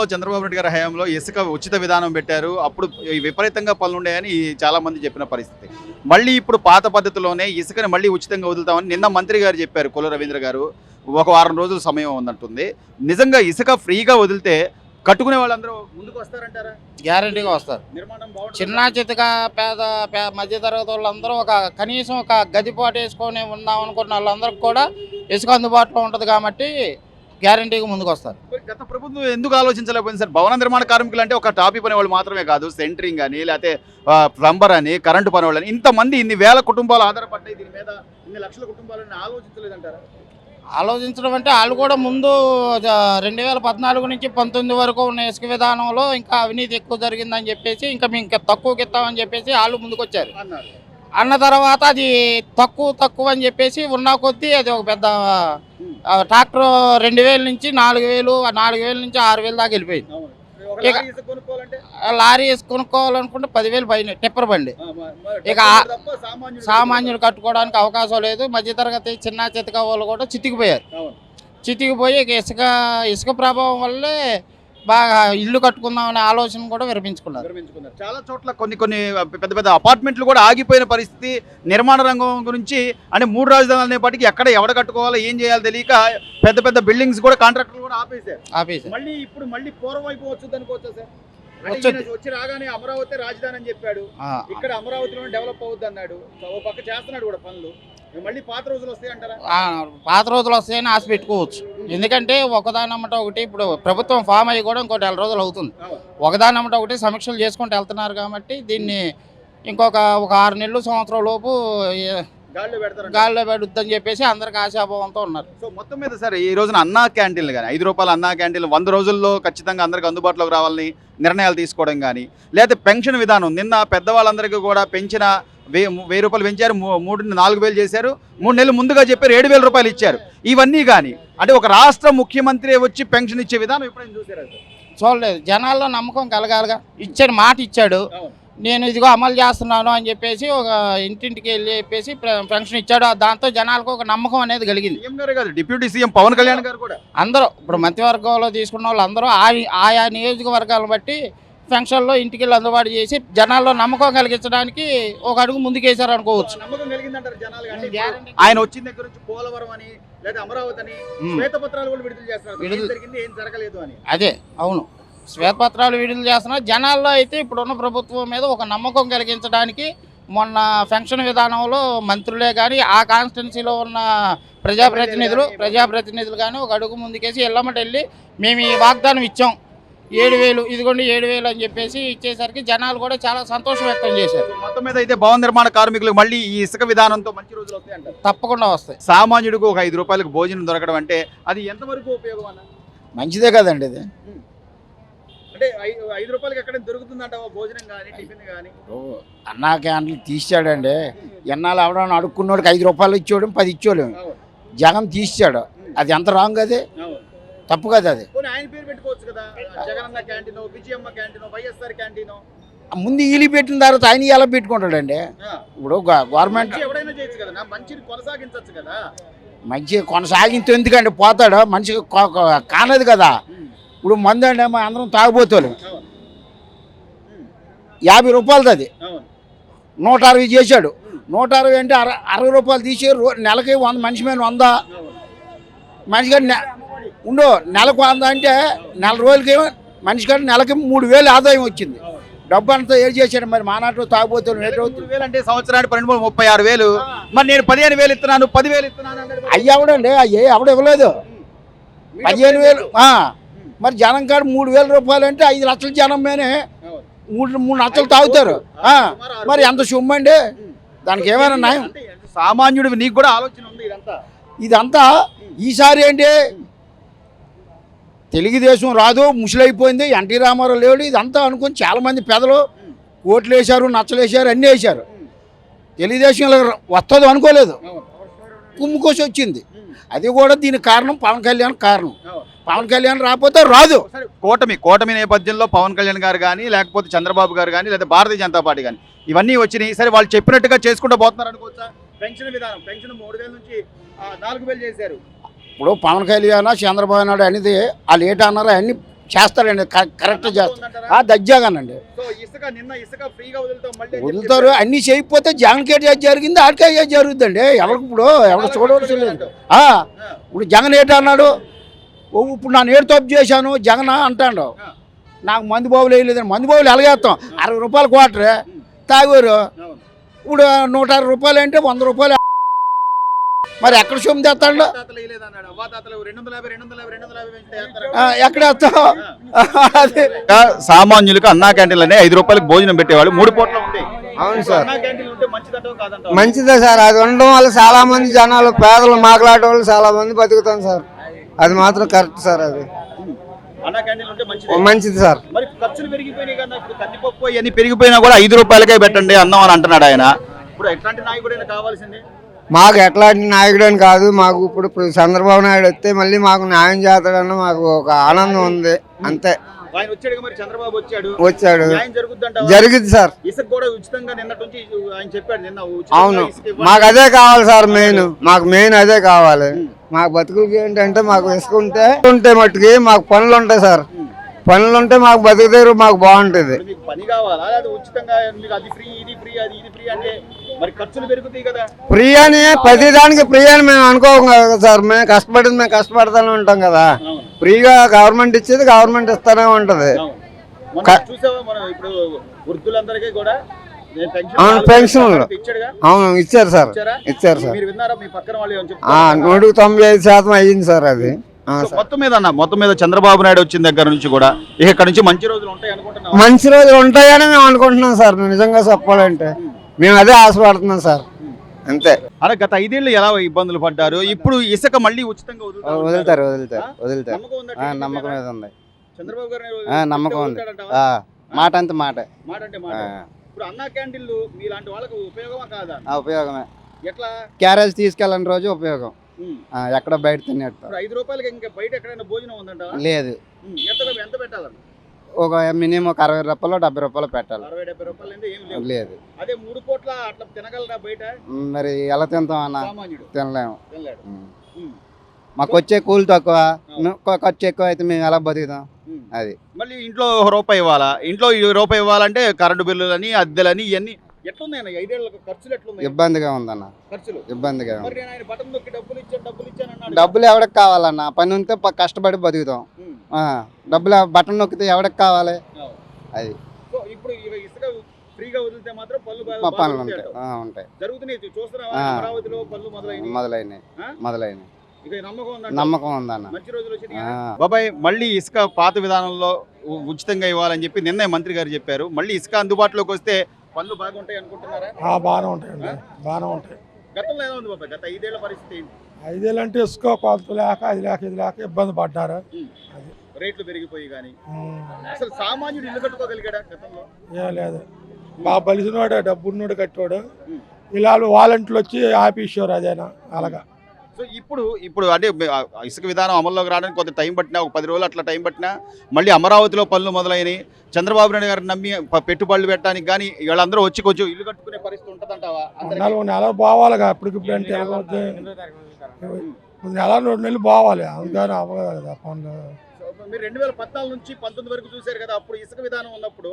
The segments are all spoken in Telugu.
గతంలో చంద్రబాబు నాయుడు గారి హయాంలో ఇసుక ఉచిత విధానం పెట్టారు. అప్పుడు ఈ విపరీతంగా పనులుండాయని చాలామంది చెప్పిన పరిస్థితి. మళ్ళీ ఇప్పుడు పాత పద్ధతిలోనే ఇసుకని మళ్ళీ ఉచితంగా వదులుతామని నిన్న మంత్రి గారు చెప్పారు. కొల్లు రవీంద్ర గారు ఒక వారం రోజుల సమయం ఉందంటుంది. నిజంగా ఇసుక ఫ్రీగా వదిలితే కట్టుకునే వాళ్ళందరూ ముందుకు వస్తారంటారా? గ్యారంటీగా వస్తారు. నిర్మాణం బాగుంటుంది. చిన్న చితక మధ్యతరగతి వాళ్ళందరూ కనీసం ఒక గదిపాటు వేసుకొని ఉందాం అనుకున్న వాళ్ళందరికీ కూడా ఇసుక అందుబాటులో ఉంటుంది కాబట్టి గ్యారంటీగా ముందుకు వస్తారు. గత ప్రభుత్వం ఎందుకు ఆలోచించలేకపోయింది సార్? భవన నిర్మాణ కార్మికులు అంటే ఒక టాపీ పని వాళ్ళు మాత్రమే కాదు, సెంటరింగ్ అని, లేకపోతే ప్లంబర్ అని, కరెంటు పని వాళ్ళని, ఇంతమంది ఇన్ని వేల కుటుంబాలు ఆధారపడ్డాయి దీని మీద, ఇన్ని లక్షల కుటుంబాలని ఆలోచించలేదంటారా? ఆలోచించడం అంటే వాళ్ళు కూడా ముందు 2014 నుంచి 19 వరకు ఉన్న ఇసుక విధానంలో ఇంకా అవినీతి ఎక్కువ జరిగిందని చెప్పేసి ఇంకా మేము ఇంకా తక్కువకి ఇస్తామని చెప్పేసి వాళ్ళు ముందుకు వచ్చారు. అన్న తర్వాత అది తక్కువ అని చెప్పేసి ఉన్న కొద్దీ అది ఒక పెద్ద ట్రాక్టర్ 2000 నుంచి 4000, 4000 నుంచి 6000 దాకా వెళ్ళిపోయింది. ఇక లారీ వేసి కొనుక్కోవాలనుకుంటే 10,000 పైన టిప్పర్ బండి. ఇక సామాన్యులు కట్టుకోవడానికి అవకాశం లేదు. మధ్యతరగతి చిన్న చితక వాళ్ళు కూడా చితికిపోయి ఇసుక ప్రభావం వల్లే బాగా ఇల్లు కట్టుకుందామనే ఆలోచన కూడా విరమించుకున్నారు. చాలా చోట్ల కొన్ని పెద్ద పెద్ద అపార్ట్మెంట్లు కూడా ఆగిపోయిన పరిస్థితి. నిర్మాణ రంగం గురించి అంటే 3 రాజధానులు అనేప్పటికీ ఎక్కడ ఎవడ కట్టుకోవాలో ఏం చేయాలో తెలియక పెద్ద పెద్ద బిల్డింగ్స్ కూడా కాంట్రాక్టర్లు కూడా ఆపేశారు. మళ్ళీ పూర్వం వైపు వచ్చుద్ది అనుకోవచ్చా సార్? వచ్చి రాగానే అమరావతి రాజధాని అని చెప్పాడు. ఇక్కడ అమరావతిలో డెవలప్ అవుద్ది అన్నాడు. ఓ పక్క చేస్తున్నాడు కూడా పనులు. మళ్ళీ పాత రోజులు వస్తాయి అంటారా? పాత రోజులు వస్తాయని ఆశ పెట్టుకోవచ్చు. ఎందుకంటే ఒకదానమ్మట ఒకటి ఇప్పుడు ప్రభుత్వం ఫామ్ అయ్యి కూడా ఇంకో 4 రోజులు అవుతుంది. ఒకదానమ్మట ఒకటి సమీక్షలు చేసుకుంటూ వెళ్తున్నారు కాబట్టి దీన్ని ఇంకొక 6 నెలలు సంవత్సరం లోపు గాల్లో పెడుద్దని చెప్పేసి అందరికి ఆశాభావంతో ఉన్నారు. సో మొత్తం మీద సార్ ఈ రోజున అన్నా క్యాంటీన్లు కానీ 5 రూపాయల అన్నా క్యాంటీన్లు 100 రోజుల్లో ఖచ్చితంగా అందరికి అందుబాటులోకి రావాలని నిర్ణయాలు తీసుకోవడం కానీ, లేదా పెన్షన్ విధానం నిన్న పెద్దవాళ్ళందరికీ కూడా పెంచిన 1000 రూపాయలు పెంచారు, 4,000 చేశారు. 3 నెలలు ముందుగా చెప్పారు 7,000 రూపాయలు ఇచ్చారు. ఇవన్నీ కానీ అంటే ఒక రాష్ట్ర ముఖ్యమంత్రి వచ్చి పెన్షన్ ఇచ్చే విధానం ఎప్పుడైనా చూసారా? చూడలేదు. జనాల్లో నమ్మకం కలగాలిగా. ఇచ్చాడు, మాట ఇచ్చాడు, నేను ఇదిగో అమలు చేస్తున్నాను అని చెప్పేసి ఒక ఇంటింటికి వెళ్ళి చెప్పేసి పెన్షన్ ఇచ్చాడు. దాంతో జనాలకు ఒక నమ్మకం అనేది కలిగింది. డిప్యూటీ సీఎం పవన్ కళ్యాణ్ గారు కూడా అందరూ ఇప్పుడు మంత్రివర్గంలో తీసుకున్న వాళ్ళు అందరూ ఆయా నియోజకవర్గాలను బట్టి పెన్షన్లో ఇంటికి వెళ్ళి అందుబాటు చేసి జనాల్లో నమ్మకం కలిగించడానికి ఒక అడుగు ముందుకేశారు అనుకోవచ్చు. ఆయన వచ్చిన దగ్గర నుంచి పోలవరం అని లేదా అమరావతి అని శ్వేతపత్రాలు కూడా విడుదల చేస్తున్నారు. అదే అవును, శ్వేతపత్రాలు విడుదల చేస్తున్నారు. జనాల్లో అయితే ఇప్పుడున్న ప్రభుత్వం మీద ఒక నమ్మకం కలిగించడానికి మొన్న పెన్షన్ విధానంలో మంత్రులే కానీ ఆ కాన్స్టిట్యున్సీలో ఉన్న ప్రజాప్రతినిధులు కానీ ఒక అడుగు ముందుకేసి ఎల్లమ్మట వెళ్ళి మేము ఈ వాగ్దానం ఇచ్చాం 7,000 ఇదిగోండి 7,000 అని చెప్పేసి ఇచ్చేసరికి జనాలు కూడా చాలా సంతోషం వ్యక్తం చేశారు. మొత్తం మీద అయితే భవన నిర్మాణ కార్మికులకు మళ్ళీ ఈ ఇసుక విధానంతో మంచి రోజులు వస్తాయంటారు. తప్పకుండా వస్తాయి. సామాన్యుడికి ఒక 5 రూపాయలకు భోజనం దొరకడం అంటే అది ఎంతవరకు ఉపయోగం అన్న? మంచిదే కదండి ఇది. అంటే 5 రూపాయలకి ఎక్కడ దొరుకుతుందంట భోజనం కానీ టిఫిన్ కానీ? అన్నా క్యాంటీన్లు తీసాడండి. ఎన్నాళ్ళు అవడం అడుక్కున్నోడికి 5 రూపాయలు ఇచ్చేవాడు, 10 ఇచ్చేవాడు. జగన్ తీసాడు. అది ఎంత రాంగ్, అది తప్పు కదా. అది ఆయన పేరు పెట్టుకోవచ్చు కదా, Jagananna canteen, Vijayamma canteen, YSR canteen. ముందు ఈలి పెట్టిన తర్వాత ఆయన ఎలా పెట్టుకుంటాడండి? ఇప్పుడు గవర్నమెంట్ ఎవరైనా చేయొచ్చు కదా, మంచిని కొనసాగించవచ్చు కదా. మంచి కొనసాగించు ఎందుకండి? పోతాడు మనిషి కానదు కదా. ఇప్పుడు మందు అండి అందరం తాగిపోతాడు. 50 రూపాయలది అది 160 చేశాడు. 160 అంటే 60 రూపాయలు తీసి నెలకి 100 మనిషి మీద 100 మనిషి గారు ఉండు నెలకు 100 అంటే నెల రోజులకి మనిషి గారు నెలకి 3,000 ఆదాయం వచ్చింది. డబ్బు అంతా ఏం చేశాడు మరి? మానాట్లో తాగిపోతాడు. 3,000 అంటే సంవత్సరానికి 36,000. మరి నేను 15,000 ఇస్తున్నాను, 10,000 ఇస్తున్నాను. అయ్యి అవడండి, అయ్యే అవడ ఇవ్వలేదు. 15,000. మరి జనం కాడు 3,000 రూపాయలు అంటే 5 లక్షల జనం మీనే 3 లక్షలు తాగుతారు. మరి ఎంత సొమ్ము అండి? దానికి ఏమైనా న్యాయం? సామాన్యుడివి నీకు కూడా ఆలోచన ఉంది. ఇదంతా ఈసారి ఏంటి, తెలుగుదేశం రాదు, ముసలైపోయింది, ఎన్టీ రామారావు లేడు, ఇదంతా అనుకుని చాలామంది పెదలు ఓట్లు వేశారు, నచ్చలేశారు, అన్నీ వేశారు. తెలుగుదేశం వస్తుంది అనుకోలేదు, కుమ్ముకోసి వచ్చింది. అది కూడా దీనికి కారణం పవన్ కళ్యాణ్ కారణం. పవన్ కళ్యాణ్ రాకపోతే రాదు. కూటమి నేపథ్యంలో పవన్ కళ్యాణ్ గారు కానీ, లేకపోతే చంద్రబాబు గారు కానీ, లేదా భారతీయ జనతా పార్టీ కానీ ఇవన్నీ వచ్చినాయి. సరే వాళ్ళు చెప్పినట్టుగా చేసుకుంటూ పోతున్నారు అనుకోవచ్చా? పెన్షన్ విధానం, పెన్షన్ 3,000 నుంచి 4,000 చేశారు. ఇప్పుడు పవన్ కళ్యాణ్ చంద్రబాబు నాయుడు అనేది వాళ్ళు ఏట అన్నారో అన్ని చేస్తారండి, కరెక్ట్ చేస్తారు దజ్జాగానండి. సో నిన్న ఇసుక ఫ్రీగా వదులుతాం మళ్ళీ అని వదులుతారు. అన్నీ చేయకపోతే జగన్కే జరిగింది, ఆడికే జరుగుద్దండి. ఎవరికి ఇప్పుడు ఎవరు చూడవలసి లేదు. ఇప్పుడు జగన్ ఏంటన్నాడు, ఇప్పుడు నేను ఏడు తప్పు చేశాను జగన్ అంటాడు. నాకు మందు బాబులు వేయలేదని. మందు బాబులు ఎలాగేస్తాం, 60 రూపాయలు క్వార్టర్ తాగారు. ఇప్పుడు 160 రూపాయలు అంటే 100 రూపాయలు. మరి ఎక్కడ సొమ్ము తెస్తాడు, ఎక్కడ వేస్తావు? అది సామాన్యులకు అన్నా క్యాంటీన్లు అనే 5 రూపాయలకు భోజనం పెట్టేవాళ్ళు 3 పూట్ల ఉంది. అవును సార్, అన్నా క్యాంటీన్లు ఉంటే మంచిదంటావా కాదంటావా? మంచిదే సార్. అది ఉండడం వల్ల చాలా మంది జనాలు, పేదలు, మాట్లాడే వాళ్ళు చాలా మంది బతుకుతాం సార్. అది మాత్రం కరెక్ట్ సార్. అది అన్నా క్యాంటీన్లు ఉంటే మంచిది. మంచిది సార్. మరి ఖర్చులు పెరిగిపోయినాయి కదా, ఇప్పుడు కందిపప్పు ఇవన్నీ పెరిగిపోయినా కూడా 5 రూపాయలకే పెట్టండి అన్నం అని అంటున్నాడు ఆయన. ఇప్పుడు ఎట్లాంటి నాయకుడైనా కావాల్సింది? మాకు ఎట్లాంటి నాయకుడు అని కాదు, మాకు ఇప్పుడు చంద్రబాబు నాయుడు వస్తే మళ్ళీ మాకు న్యాయం చేస్తాడన్న మాకు ఒక ఆనందం ఉంది అంతే. ఆయన వచ్చాడు, మరి చంద్రబాబు వచ్చాడు, న్యాయం జరుగుద్దంటావా? జరిగింది సార్. ఇసుక కూడా ఉచితంగా నిన్నటి నుంచి ఆయన చెప్పాడు. నిన్న అవును, మాకు అదే కావాలి సార్. మాకు మెయిన్ అదే కావాలి. మాకు బతుకులకి ఏంటంటే మాకు ఇసుక ఉంటే మట్టుకి మాకు పనులు ఉంటాయి సార్. పనులు ఉంటే మాకు బతుకుతారు, మాకు బాగుంటుంది. పని కావాలా, అది ఉచితంగా మీకు అది ఫ్రీ ఇది ఫ్రీ అది ఇది ఫ్రీ అంటే మరి ఖర్చులు పెరుగుతాయి కదా. ఫ్రీ అని ప్రతిదానికి ఫ్రీ అని మేము అనుకోము కదా సార్. మేము కష్టపడతానే ఉంటాం కదా. ఫ్రీగా గవర్నమెంట్ ఇచ్చేది గవర్నమెంట్ ఇస్తానే ఉంటది. చూసావా మనం ఇప్పుడు వృద్ధులందరికీ కూడా పెన్షన్లు అవును ఇచ్చారు సార్. ఇచ్చారు సార్. మీరు విన్నారా? మీ పక్కన వాళ్ళు ఏమని చెప్తారు? 95% అయ్యింది సార్. అది మొత్తం మీద చంద్రబాబు నాయుడు వచ్చిన దగ్గర నుంచి కూడా ఇక్కడ నుంచి మంచి రోజులు ఉంటాయి అనుకుంటున్నాం. మంచి రోజులు ఉంటాయని మేము అనుకుంటున్నాం సార్. నిజంగా చెప్పాలంటే మేము అదే ఆశపడుతున్నాం సార్, అంతే. అరే గత 5 ఏళ్ళు ఎలా ఇబ్బందులు పడ్డారు, ఇప్పుడు ఇసుక మళ్ళీ ఉచితంగా వదులుతారు. నమ్మకం మీద ఉంది. చంద్రబాబు గారు నమ్మకం ఉంది. మాట అంతే మాట. ఇప్పుడు అన్నా క్యాంటీన్లు మీలాంటి వాళ్ళకి ఉపయోగమా కాదా? ఉపయోగమే. ఎట్లా? క్యారేజ్ తీసుకెళ్ళని రోజు ఉపయోగం. ఎక్కడ బయట తినేట్టు 5 రూపాయలకి ఇంకా బయట ఎక్కడైనా భోజనం ఉందంట? లేదు. ఎంత పెట్టాలి? ఒక మినిమం 60 రూపాయలు 70 రూపాయలు పెట్టాలి. 60-70 రూపాయలు ఏం లేదు. అదే 3 పూట్ల అట్లా తినగలరా బయట? మరి ఎలా తింటాం అన్న, తినలేము. మాకు వచ్చే కూలి తక్కువ, ఖర్చు ఎక్కువ అయితే మేము ఎలా బతుకుతాం? అది మళ్ళీ ఇంట్లో రూపాయి ఇవ్వాలా, ఇంట్లో రూపాయి ఇవ్వాలంటే కరెంటు బిల్లులని అద్దెలని ఇవన్నీ ఎట్లున్నాయి? 5 ఏళ్ళ ఖర్చులు ఎట్లున్నాయి? ఇబ్బందిగా ఉందన్న. ఖర్చులు ఇబ్బందిగా ఉంది. మరి ఆయన బటన్ నొక్కి డబ్బులు ఇచ్చాను. డబ్బులు ఎవరికి కావాలన్న? పని ఉంటే కష్టపడి బతుకుతాం. డబ్బులు బటన్ నొక్కితే ఎవరికి కావాలి? అది ఇప్పుడు ఇసుక ఫ్రీగా వదిలితే మాత్రం పనులు ఉంటాయి. జరుగుతున్నాయి. చూస్తున్నావా? అమరావతిలో పనులు మొదలైనవి. నమ్మకం ఉందన్న. మంచి రోజులు వచ్చినాయి బాబాయ్. మళ్ళీ ఇసుక పాత విధానంలో ఉచితంగా ఇవ్వాలని చెప్పి నిన్నే మంత్రి గారు చెప్పారు. మళ్ళీ ఇసుక అందుబాటులోకి వస్తే పనులు బాగుంటాయి అనుకుంటున్నారా? బాగానే ఉంటాయండి, బాగానే ఉంటాయి. గతంలో ఎలా ఉంది బాబాయ్? గత 5 ఏళ్ల పరిస్థితి ఏంటి? 5 ఏళ్ళు అంటే ఇసుక కొలత లేక అది లేక ఇబ్బంది పడ్డారు. అది రేట్లు పెరిగిపోయి కానీ అసలు సామాన్యుడు ఇల్లు కట్టుకోగలిగాడా గతంలో? ఏం లేదు. బాగా బలిసినోడు, డబ్బున్నోడు కట్టోడు. ఇలా వాలంటీర్లు వచ్చి ఆపేసారు అదేనా అలాగా. సో ఇప్పుడు అంటే ఇసుక విధానం అమల్లోకి రావడానికి కొంత టైం పట్టినా, ఒక 10 రోజులు అట్లా టైం పట్టినా మళ్ళీ అమరావతిలో పనులు మొదలైనవి. చంద్రబాబు నాయుడు గారిని నమ్మి పెట్టుబడులు పెట్టడానికి కానీ వీళ్ళందరూ వచ్చి కొంచెం ఇల్లు కట్టుకునే పరిస్థితి ఉంటుందంటావా? 4 నెలలు పోవాలిగా. ఇప్పటికిప్పుడు అంటే నెల 2 నెలలు పోవాలి. అందుకని అవ్వదు కదా పనులు. మీరు 2014 నుంచి 19 వరకు చూశారు కదా. అప్పుడు ఇసుక విధానం ఉన్నప్పుడు,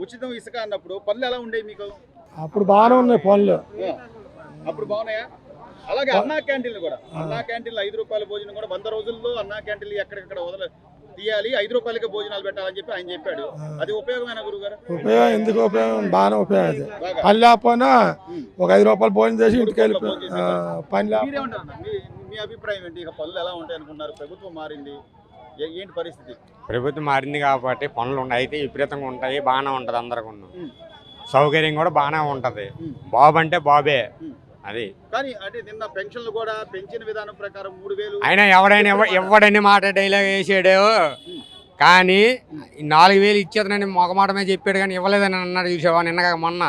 ఉచితం ఇసుక అన్నప్పుడు పనులు ఎలా ఉండేవి మీకు? అప్పుడు బాగానే ఉన్నాయి పనులు. అప్పుడు బాగున్నాయా? అలాగే అన్నా క్యాంటీన్లు కూడా, అన్నా క్యాంటీన్లు 5 రూపాయల భోజనం కూడా 100 రోజుల్లో అన్నా క్యాంటీన్లు ఎక్కడెక్కడ తీయాలి, 5 రూపాయలకే భోజనాలు పెట్టాలని చెప్పి ఆయన చెప్పాడు. అది ఉపయోగమైన గురుగారు? ఉపయోగం ఎందుకు ఉపయోగం? బాగానే ఉపయోగం. పని లేకపోయినా ఒక 5 రూపాయలు భోజనం చేసి ఇంటికి వెళ్ళిపోయి పని లేకపోతే. మీ అభిప్రాయం ఏంటి? ఇక పనులు ఎలా ఉంటాయి అనుకుంటున్నారు? ప్రభుత్వం మారింది, ఏంటి పరిస్థితి? ప్రభుత్వం మారింది కాబట్టి పనులు అయితే విపరీతంగా ఉంటాయి. బాగానే ఉంటుంది, అందరికీ సౌకర్యం కూడా బాగానే ఉంటుంది. బాబు అంటే బాబే. అది కానీ అంటే నిన్న పెన్షన్లు కూడా పెంచిన విధానం ప్రకారం 3000. అయినా ఎవడని మాట డైలాగ్ వేసాడు. కానీ 4000 ఇచ్చేతనని మొగమాటమే చెప్పాడు, కానీ ఇవ్వలేదని అన్నాడు. చూసావా నిన్న మొన్న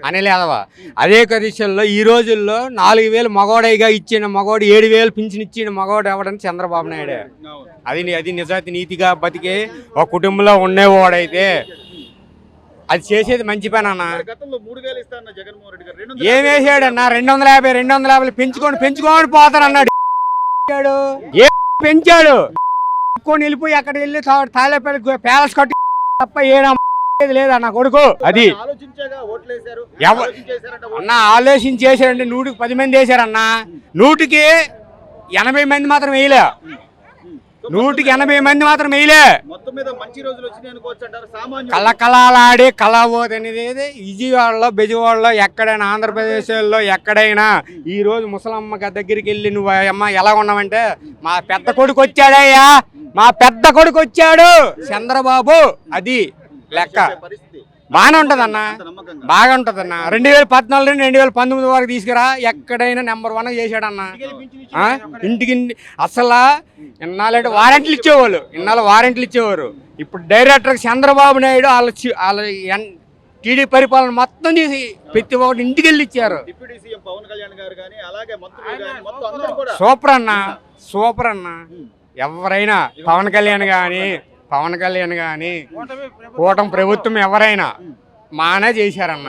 అనేలేదవా? అదే కదిశల్లో ఈ రోజుల్లో 4000 మగోడైగా ఇచ్చిన మగోడు 7000 పింఛన్ ఇచ్చిన మగోడు ఎవడని చంద్రబాబు నాయుడు. అది నిజాయితీ నీతిగా బతికే ఒక కుటుంబంలో ఉండేవాడైతే అది చేసేది మంచి పని అన్న. ఏం వేసాడన్నా? 250 పెంచుకొని పోతానన్నాడు. ఏ పెంచాడు? లాక్కొని వెళ్ళిపోయి అక్కడ వెళ్ళి తాళేపల్లి ప్యాలెస్ కట్టి తప్ప ఏది లేదా నా కొడుకు అది ఆలోచించేగా ఓట్లేశారు ఎవ- ఆలోచించేశారట ఓట్లు. అన్న ఆలోచన చేశారంటే 100కి 10 మంది వేశారన్న 100కి 80 మంది మాత్రం వేయలే 100కి 80 మంది మాత్రం వేయలే మొత్తం మీద మంచి రోజులు వచ్చినాయి అనుకోవచ్చు అంటారు సామాన్యులు. కళకళలాడే కళాబోధ అనేది విజయవాడలో బెజవాడలో ఎక్కడైనా ఆంధ్రప్రదేశ్లో ఎక్కడైనా ఈ రోజు ముసలమ్మ దగ్గరికి వెళ్ళి నువ్వు అమ్మ ఎలా ఉన్నావంటే మా పెద్ద కొడుకు వచ్చాడయ్యా మా పెద్ద కొడుకు వచ్చాడు చంద్రబాబు అది లెక్క పరిస్థితి బాగానే ఉంటదన్న అంత నమ్మకంగా బాగా ఉంటదన్న 2014 నుండి 2019 వరకు తీసుకురా ఎక్కడైనా నెంబర్ 1 చేశాడన్న ఇంటికి అసలు ఇన్నాళ్ళంటే వారంట్లు ఇచ్చేవాళ్ళు వారంట్లు ఇచ్చేవారు ఇప్పుడు డైరెక్టర్ చంద్రబాబు నాయుడు వాళ్ళ టీడీ పరిపాలన మొత్తం చేసి ప్రతి ఒక్కటి ఇంటికి వెళ్ళి ఇచ్చారు డిప్యూటీ సీఎం పవన్ కళ్యాణ్ గారు కానీ అలాగే మంత్రులు కానీ మొత్తం అందరూ కూడా సూపర్ అన్న ఎవరైనా పవన్ కళ్యాణ్ కానీ కూటమి ప్రభుత్వం ఎవరైనా మానే చేశారన్న